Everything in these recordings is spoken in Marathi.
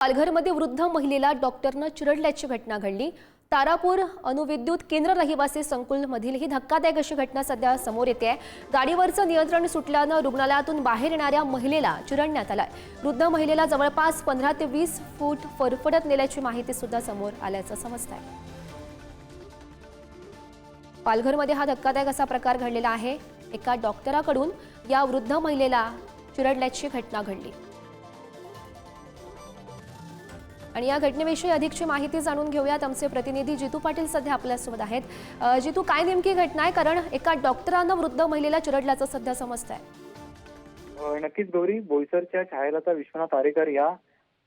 पालघरमध्ये वृद्ध महिलेला डॉक्टरनं चिरडल्याची घटना घडली। तारापूर अणुविद्युत केंद्र रहिवासी संकुलमधील ही धक्कादायक अशी घटना सध्या समोर येते आहे। गाडीवरचं नियंत्रण सुटल्यानं रुग्णालयातून बाहेर येणाऱ्या महिलेला चिरडण्यात आलाय। वृद्ध महिलेला जवळपास 15 ते 20 फूट फरफटत नेल्याची माहिती सुद्धा समोर आल्याचं समजतंय। पालघरमध्ये हा धक्कादायक असा प्रकार घडलेला आहे। एका डॉक्टराकडून या वृद्ध महिलेला चिरडल्याची घटना घडली आणि या घटनेविषयी अधिकची माहिती जाणून घेऊयात। आमचे प्रतिनिधी जितू पाटील सध्या आपल्यासोबत आहेत। जितू, काय नेमकी घटना आहे? कारण एका डॉक्टरानं वृद्ध महिलेला चिरडल्याचं सध्या समजतंय। नक्कीच गौरी, बोईसरच्या छायालता विश्वनाथ आरेकर या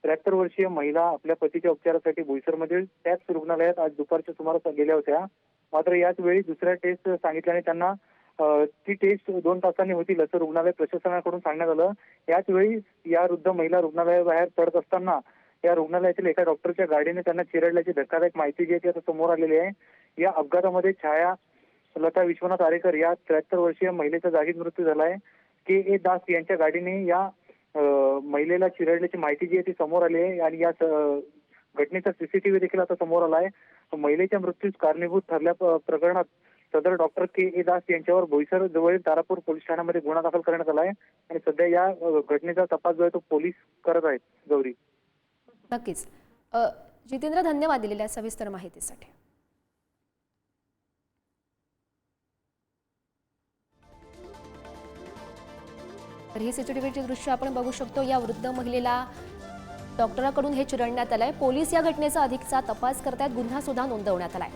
73 वर्षीय महिला आपल्या पतीच्या उपचारासाठी बोईसरमधील त्याच रुग्णालयात आज दुपारच्या सुमारास गेल्या होत्या। मात्र याच वेळी दुसऱ्या टेस्ट सांगितल्याने त्यांना ती टेस्ट 2 तासांनी होतील असं रुग्णालय प्रशासनाकडून सांगण्यात आलं। याच वेळी या वृद्ध महिला रुग्णालयाबाहेर पडत असताना या रुग्णालयातील एका डॉक्टरच्या गाडीने त्यांना चिरडल्याची धक्कादायक माहिती जी आहे ती आता समोर आलेली आहे। या अपघातामध्ये छायालता विश्वनाथ आरेकर या 73 वर्षीय महिलेचा जागीच मृत्यू झाला आहे। के.ए. दास यांच्या गाडीने या महिलेला चिरडल्याची माहिती जी आहे ती समोर आली आहे आणि या घटनेचा सीसीटीव्ही देखील आता समोर आला आहे। महिलेच्या मृत्यूस कारणीभूत ठरल्या प्रकरणात सदर डॉक्टर के.ए. दास यांच्यावर बोईसर जवळील तारापूर पोलीस ठाण्यामध्ये गुन्हा दाखल करण्यात आला आहे आणि सध्या या घटनेचा तपास जो आहे तो पोलीस करत आहेत। गौरी, नक्कीच जितेंद्र, धन्यवाद दिलेल्या सविस्तर माहितीसाठी। तर ही सीसीटीव्हीची दृश्य आपण बघू शकतो। या वृद्ध महिलेला डॉक्टराकडून हे चिरडण्यात आलंय। पोलीस या घटनेचा अधिकचा तपास करतायत। गुन्हा सुद्धा नोंदवण्यात आलाय।